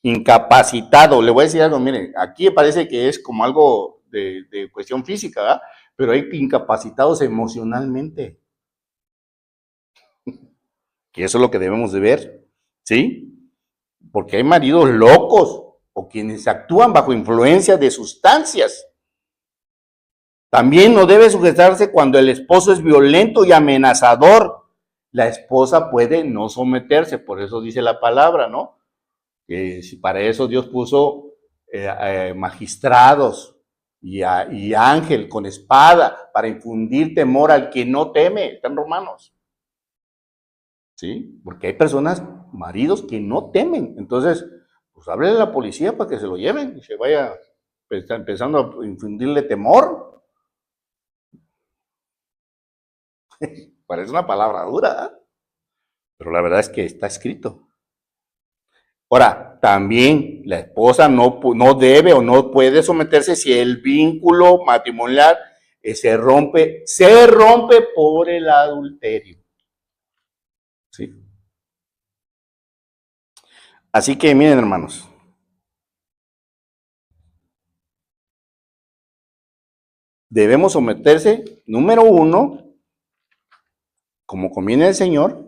Incapacitado. Le voy a decir algo, miren, aquí parece que es como algo de cuestión física, ¿verdad? Pero hay incapacitados emocionalmente. Que eso es lo que debemos de ver, ¿sí? Porque hay maridos locos o quienes actúan bajo influencia de sustancias. También no debe sujetarse cuando el esposo es violento y amenazador. La esposa puede no someterse, por eso dice la palabra, ¿no? Que si para eso Dios puso magistrados y ángel con espada para infundir temor al que no teme, están Romanos. ¿Sí? Porque hay personas, maridos, que no temen. Entonces, pues háblele a la policía para que se lo lleven y se vaya empezando a infundirle temor. Parece una palabra dura, ¿eh? Pero la verdad es que está escrito. Ahora, también la esposa no debe o no puede someterse si el vínculo matrimonial se rompe por el adulterio. ¿Sí? Así que miren, hermanos, debemos someterse, número 1, como conviene el Señor,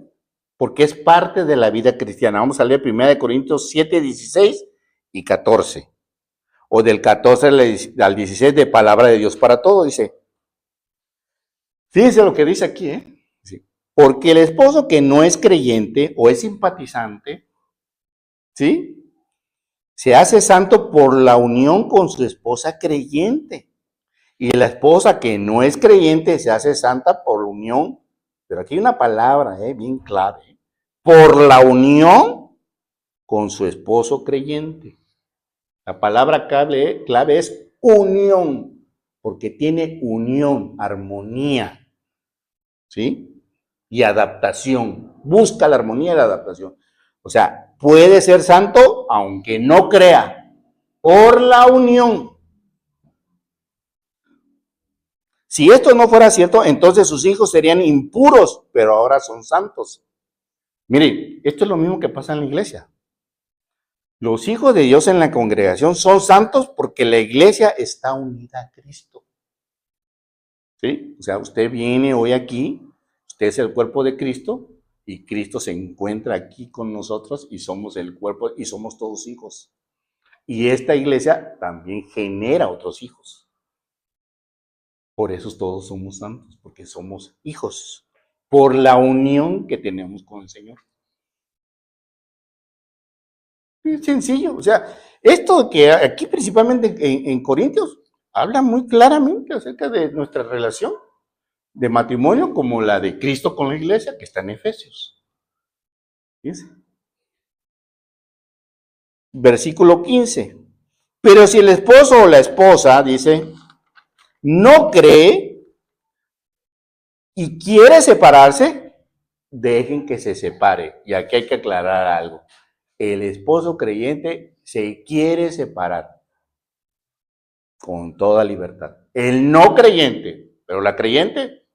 porque es parte de la vida cristiana. Vamos a leer 1 Corintios 7, 16 y 14. O del 14 al 16 de palabra de Dios para todo, dice. Fíjense lo que dice aquí, ¿eh? Sí. Porque el esposo que no es creyente o es simpatizante, ¿sí? Se hace santo por la unión con su esposa creyente. Y la esposa que no es creyente se hace santa por la unión. Pero aquí hay una palabra, bien clave. Por la unión con su esposo creyente. La palabra clave es unión, porque tiene unión, armonía, ¿sí? Y adaptación. Busca la armonía y la adaptación. O sea, puede ser santo aunque no crea, por la unión. Si esto no fuera cierto, entonces sus hijos serían impuros, pero ahora son santos. Miren, esto es lo mismo que pasa en la iglesia. Los hijos de Dios en la congregación son santos porque la iglesia está unida a Cristo. ¿Sí? O sea, usted viene hoy aquí, usted es el cuerpo de Cristo y Cristo se encuentra aquí con nosotros y somos el cuerpo y somos todos hijos. Y esta iglesia también genera otros hijos. Por eso todos somos santos, porque somos hijos, por la unión que tenemos con el Señor. Es sencillo, o sea, esto que aquí principalmente en Corintios habla muy claramente acerca de nuestra relación de matrimonio como la de Cristo con la iglesia que está en Efesios. Fíjense. Versículo 15. Pero si el esposo o la esposa, dice, no cree y quiere separarse, dejen que se separe. Y aquí hay que aclarar algo. el esposo creyente se quiere separar con toda libertad. El no creyente, pero la creyente,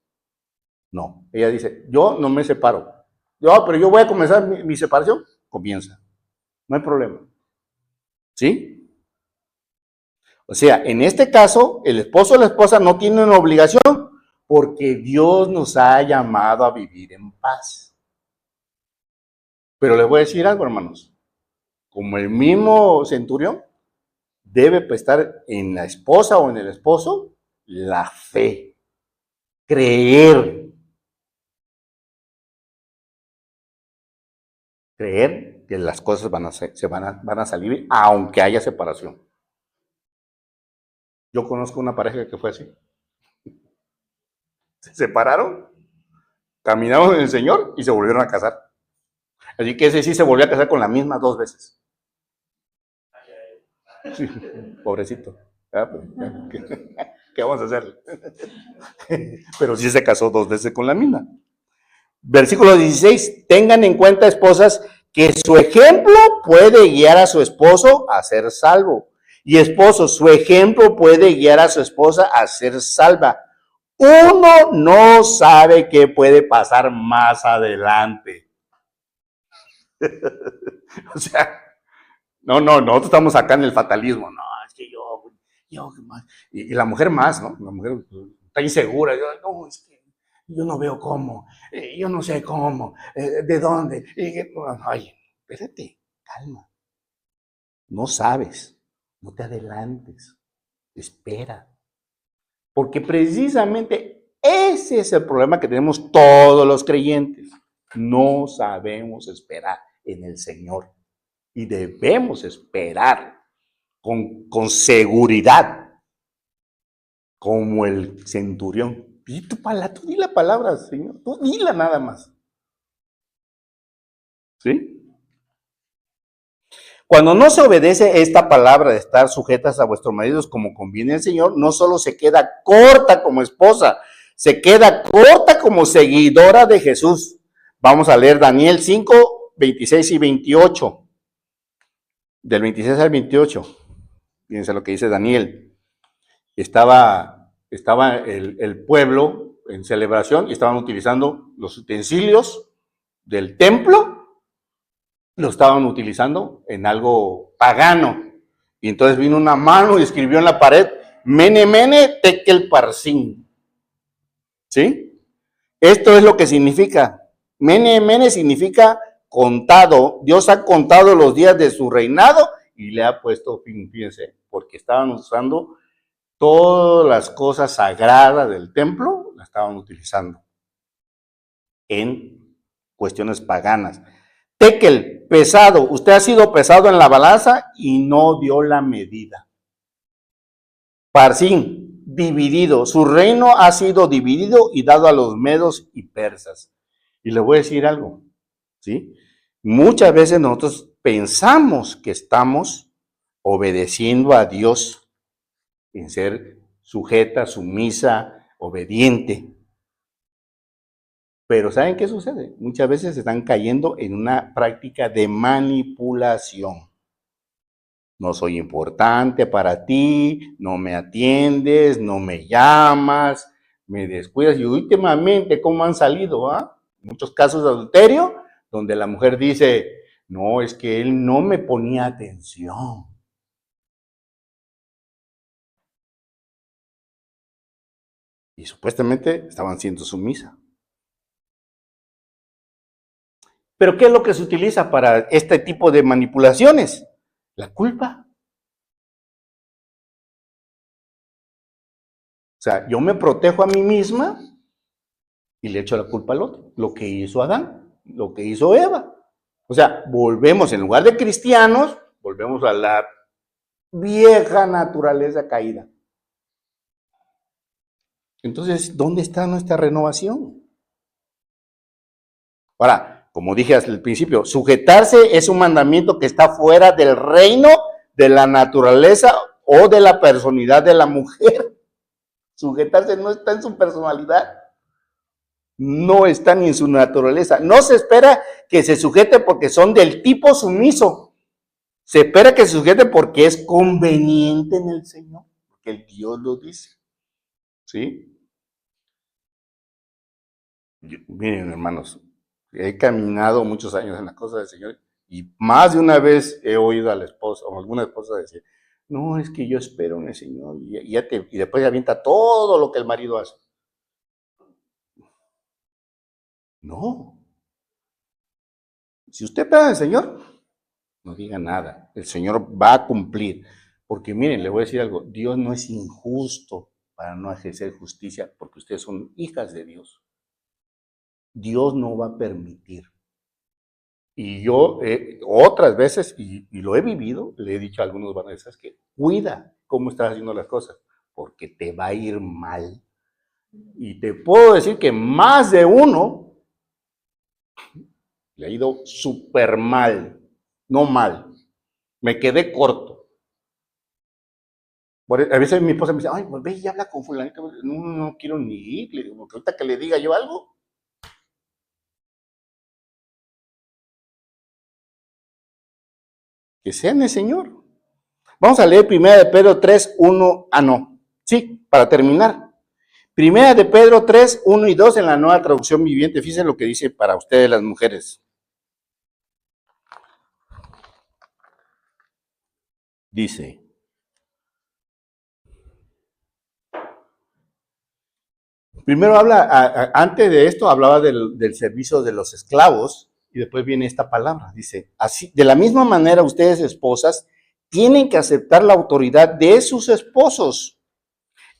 no. Ella dice, yo no me separo. Pero yo voy a comenzar mi separación. Comienza. No hay problema. ¿Sí? O sea, en este caso, el esposo o la esposa no tienen una obligación porque Dios nos ha llamado a vivir en paz. Pero les voy a decir algo, hermanos. Como el mismo centurión, debe estar en la esposa o en el esposo la fe, creer que las cosas van a salir aunque haya separación. Yo conozco una pareja que fue así. Se separaron, caminaron en el Señor y se volvieron a casar. Así que ese sí se volvió a casar con la misma 2 veces. Sí, pobrecito. ¿Qué vamos a hacer? Pero sí se casó 2 veces con la misma. Versículo 16. Tengan en cuenta, esposas, que su ejemplo puede guiar a su esposo a ser salvo. Y esposos, su ejemplo puede guiar a su esposa a ser salva. Uno no sabe qué puede pasar más adelante. O sea, nosotros estamos acá en el fatalismo. No, es que yo y la mujer más, ¿no? La mujer está insegura. No, es que yo no veo cómo, yo no sé cómo, de dónde. Ay, espérate, calma. No sabes, no te adelantes, espera. Porque precisamente ese es el problema que tenemos todos los creyentes. No sabemos esperar en el Señor. Y debemos esperar con seguridad, como el centurión. Y tú di la palabra, Señor, tú dila nada más. ¿Sí? Cuando no se obedece esta palabra de estar sujetas a vuestros maridos como conviene el Señor, no solo se queda corta como esposa, se queda corta como seguidora de Jesús. Vamos a leer Daniel 5, 26 y 28. Del 26 al 28. Fíjense lo que dice Daniel. Estaba el pueblo en celebración y estaban utilizando los utensilios del templo, lo estaban utilizando en algo pagano. Y entonces vino una mano y escribió en la pared, Mene, Mene, Tekel, Parsin. ¿Sí? Esto es lo que significa. Mene, Mene significa contado. Dios ha contado los días de su reinado y le ha puesto fin, fíjense, porque estaban usando todas las cosas sagradas del templo, las estaban utilizando en cuestiones paganas. Tekel, pesado. Usted ha sido pesado en la balanza y no dio la medida. Parsin, dividido. Su reino ha sido dividido y dado a los medos y persas. Y le voy a decir algo, ¿sí? Muchas veces nosotros pensamos que estamos obedeciendo a Dios en ser sujeta, sumisa, obediente. Pero ¿saben qué sucede? Muchas veces están cayendo en una práctica de manipulación. No soy importante para ti, no me atiendes, no me llamas, me descuidas. Y últimamente, ¿cómo han salido? Muchos casos de adulterio, donde la mujer dice, no, es que él no me ponía atención. Y supuestamente estaban siendo sumisa. ¿Pero qué es lo que se utiliza para este tipo de manipulaciones? La culpa. O sea, yo me protejo a mí misma y le echo la culpa al otro. Lo que hizo Adán, lo que hizo Eva. O sea, volvemos, en lugar de cristianos, volvemos a la vieja naturaleza caída. Entonces, ¿dónde está nuestra renovación? Ahora, como dije al principio, sujetarse es un mandamiento que está fuera del reino de la naturaleza o de la personalidad de la mujer. Sujetarse no está en su personalidad. No está ni en su naturaleza. No se espera que se sujete porque son del tipo sumiso. Se espera que se sujete porque es conveniente en el Señor, porque el Dios lo dice. ¿Sí? Miren, hermanos, he caminado muchos años en la cosa del Señor y más de una vez he oído a la esposa o a alguna esposa decir, no, es que yo espero en el Señor y después ya avienta todo lo que el marido hace. No, si usted espera en el Señor, no diga nada, el Señor va a cumplir. Porque miren, le voy a decir algo, Dios no es injusto para no ejercer justicia porque ustedes son hijas de Dios. Dios no va a permitir. Y yo otras veces, y lo he vivido, le he dicho a algunos varones que cuida cómo estás haciendo las cosas, porque te va a ir mal. Y te puedo decir que más de uno le ha ido súper mal, no mal. Me quedé corto. A veces mi esposa me dice, ay, pues ve y habla con fulanito. No, no quiero ni ir, le digo, porque ahorita que le diga yo algo, que sea en el Señor. Vamos a leer 1 de Pedro 3, 1, no. Sí, para terminar. 1 de Pedro 3, 1 y 2 en la Nueva Traducción Viviente. Fíjense lo que dice para ustedes las mujeres. Dice, primero antes de esto hablaba del servicio de los esclavos y después viene esta palabra. Dice, así, de la misma manera ustedes esposas tienen que aceptar la autoridad de sus esposos.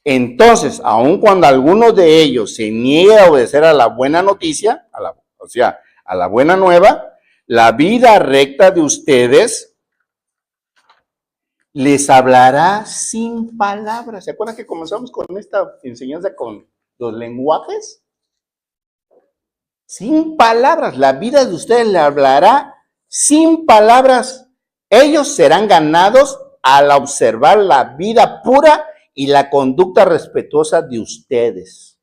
Entonces, aun cuando alguno de ellos se niegue a obedecer a la buena noticia, o sea, a la buena nueva, la vida recta de ustedes les hablará sin palabras. ¿Se acuerdan que comenzamos con esta enseñanza con los lenguajes? Sin palabras. La vida de ustedes le hablará sin palabras. Ellos serán ganados al observar la vida pura y la conducta respetuosa de ustedes.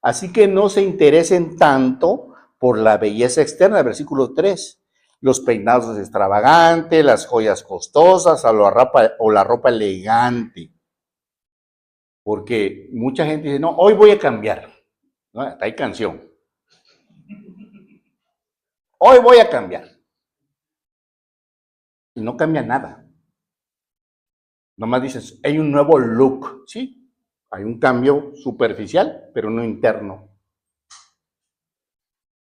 Así que no se interesen tanto por la belleza externa, versículo 3. Los peinados extravagantes, las joyas costosas o la ropa elegante. Porque mucha gente dice, no, hoy voy a cambiar. ¿No? Hasta hay canción. Hoy voy a cambiar. Y no cambia nada. Nomás dices, hay un nuevo look. Sí, hay un cambio superficial, pero no interno.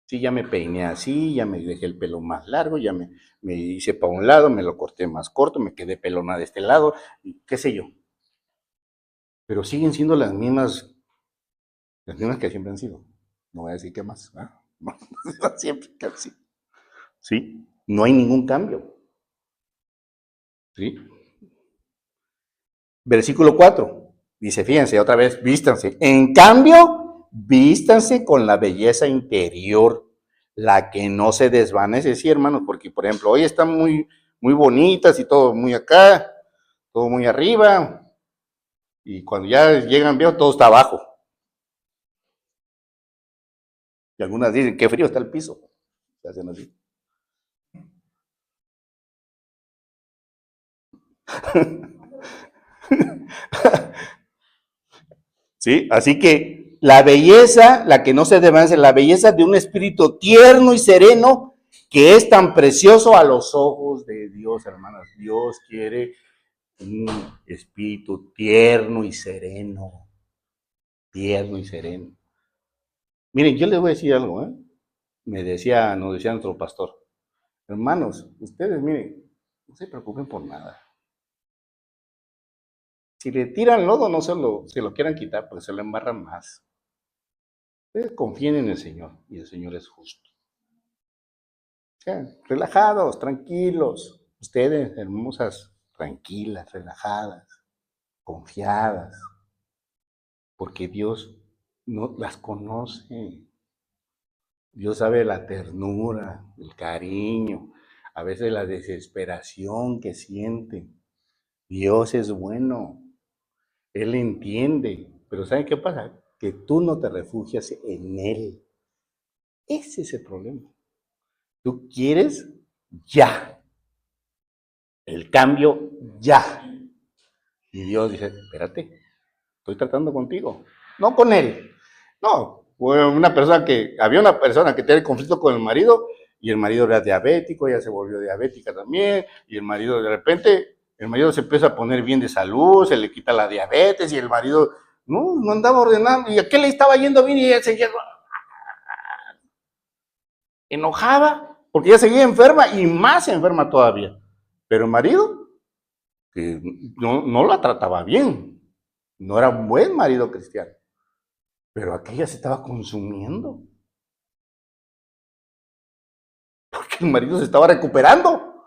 Sí, ya me peiné así, ya me dejé el pelo más largo, ya me hice para un lado, me lo corté más corto, me quedé pelona de este lado, qué sé yo. Pero siguen siendo las mismas que siempre han sido. No voy a decir qué más. ¿No? Siempre casi. ¿Sí? No hay ningún cambio. ¿Sí? Versículo 4. Dice, fíjense, otra vez, vístanse. En cambio, vístanse con la belleza interior, la que no se desvanece, sí, hermanos, porque, por ejemplo, hoy están muy, muy bonitas y todo muy acá, todo muy arriba, y cuando ya llegan, veo, todo está abajo. Y algunas dicen, qué frío está el piso. Se hacen así. ¿Sí? Así que la belleza, la que no se desvanece, la belleza de un espíritu tierno y sereno que es tan precioso a los ojos de Dios, hermanas. Dios quiere un espíritu tierno y sereno. Tierno y sereno. Miren, yo les voy a decir algo, ¿eh? Nos decía nuestro pastor. Hermanos, ustedes, miren, no se preocupen por nada. Si le tiran lodo, no se lo quieran quitar, porque se lo embarran más. Ustedes confíen en el Señor, y el Señor es justo. O sea, relajados, tranquilos. Ustedes, hermosas, tranquilas, relajadas, confiadas, porque Dios no las conoce. Dios sabe la ternura, el cariño, a veces la desesperación que sienten. Dios es bueno, Él entiende, pero ¿saben qué pasa? que tú no te refugias en Él. Ese es el problema. Tú quieres ya, el cambio ya. Y Dios dice, espérate, estoy tratando contigo, no con Él. No, había una persona que tenía conflicto con el marido y el marido era diabético, ella se volvió diabética también, y el marido de repente, el marido se empieza a poner bien de salud, se le quita la diabetes y el marido no andaba ordenando, y a qué le estaba yendo bien y ella seguía enojada porque ella seguía enferma y más enferma todavía. Pero el marido, que no la trataba bien, no era un buen marido cristiano, pero aquella se estaba consumiendo porque el marido se estaba recuperando.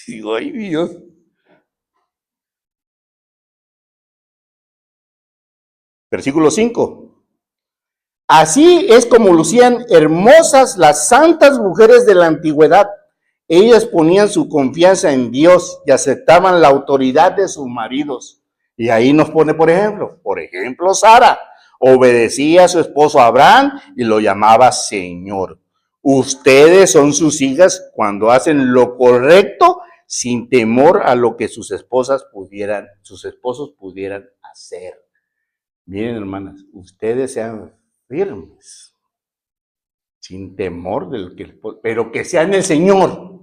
Digo, ay Dios. Versículo 5. Así es como lucían hermosas las santas mujeres de la antigüedad. Ellas ponían su confianza en Dios y aceptaban la autoridad de sus maridos. Y ahí nos pone, por ejemplo, Sara obedecía a su esposo Abraham y lo llamaba Señor. Ustedes son sus hijas cuando hacen lo correcto sin temor a lo que sus esposos pudieran hacer. Miren, hermanas, ustedes sean firmes, sin temor de lo que, pero que sean el Señor,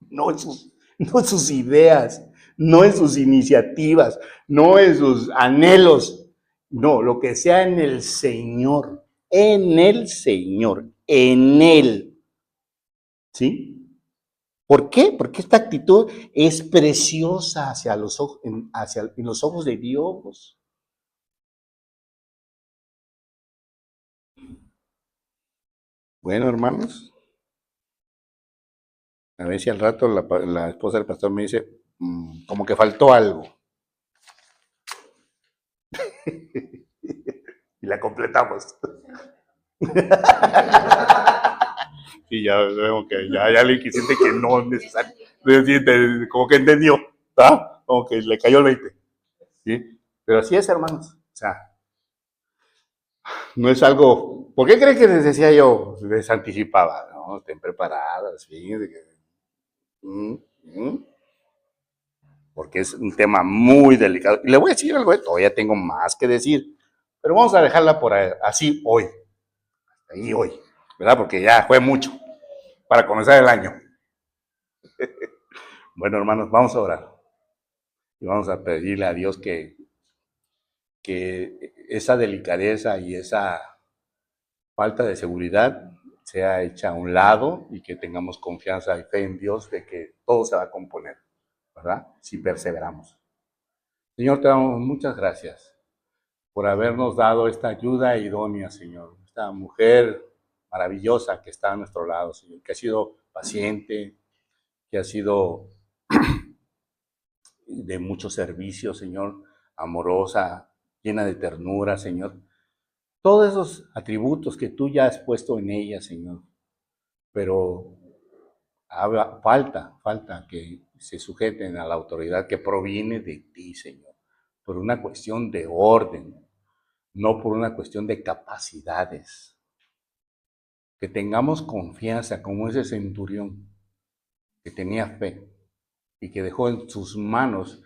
no en sus ideas, no en sus iniciativas, no en sus anhelos, no, lo que sea en el Señor, en el Señor, en Él, ¿sí? ¿Por qué? Porque esta actitud es preciosa hacia los ojos, en los ojos de Dios. Bueno, hermanos, a ver si al rato la esposa del pastor me dice, como que faltó algo. Y la completamos. Y ya vemos que ya hay alguien que siente que no es necesario. Como que entendió, ¿tá? Como que le cayó el 20. ¿Sí? Pero así es, hermanos. O sea, no es algo. ¿Por qué creen que les decía yo? Les anticipaba, ¿no? Estén preparadas, fíjense. Porque es un tema muy delicado. Y le voy a decir algo, todavía tengo más que decir, pero vamos a dejarla por así hoy, ahí hoy, ¿verdad? Porque ya fue mucho para comenzar el año. Bueno, hermanos, vamos a orar y vamos a pedirle a Dios que esa delicadeza y esa falta de seguridad sea hecha a un lado y que tengamos confianza y fe en Dios de que todo se va a componer, ¿verdad? Si perseveramos. Señor, te damos muchas gracias por habernos dado esta ayuda idónea, Señor. Esta mujer maravillosa que está a nuestro lado, Señor, que ha sido paciente, que ha sido de mucho servicio, Señor, amorosa, llena de ternura, Señor. Todos esos atributos que tú ya has puesto en ella, Señor. Pero falta que se sujeten a la autoridad que proviene de ti, Señor, por una cuestión de orden, no por una cuestión de capacidades. Que tengamos confianza como ese centurión que tenía fe y que dejó en tus manos,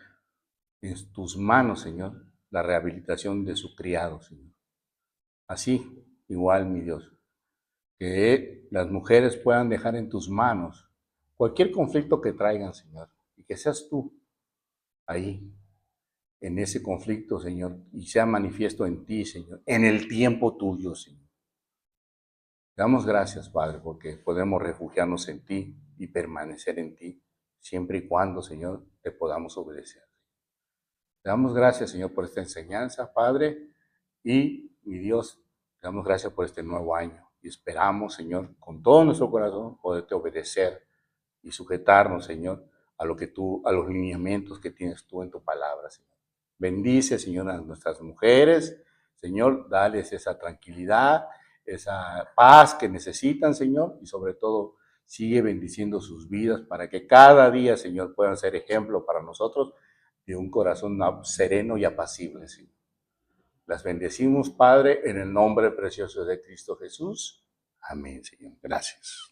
Señor, la rehabilitación de su criado, Señor. Así, igual, mi Dios, que las mujeres puedan dejar en tus manos cualquier conflicto que traigan, Señor, y que seas tú ahí, en ese conflicto, Señor, y sea manifiesto en ti, Señor, en el tiempo tuyo, Señor. Te damos gracias, Padre, porque podemos refugiarnos en ti y permanecer en ti, siempre y cuando, Señor, te podamos obedecer. Te damos gracias, Señor, por esta enseñanza, Padre, y, mi Dios, te damos gracias por este nuevo año. Y esperamos, Señor, con todo nuestro corazón, poderte obedecer y sujetarnos, Señor, a los lineamientos que tienes tú en tu palabra, Señor. Bendice, Señor, a nuestras mujeres, Señor, dales esa tranquilidad, esa paz que necesitan, Señor, y sobre todo sigue bendiciendo sus vidas para que cada día, Señor, puedan ser ejemplo para nosotros de un corazón sereno y apacible, Señor. Las bendecimos, Padre, en el nombre precioso de Cristo Jesús. Amén, Señor. Gracias.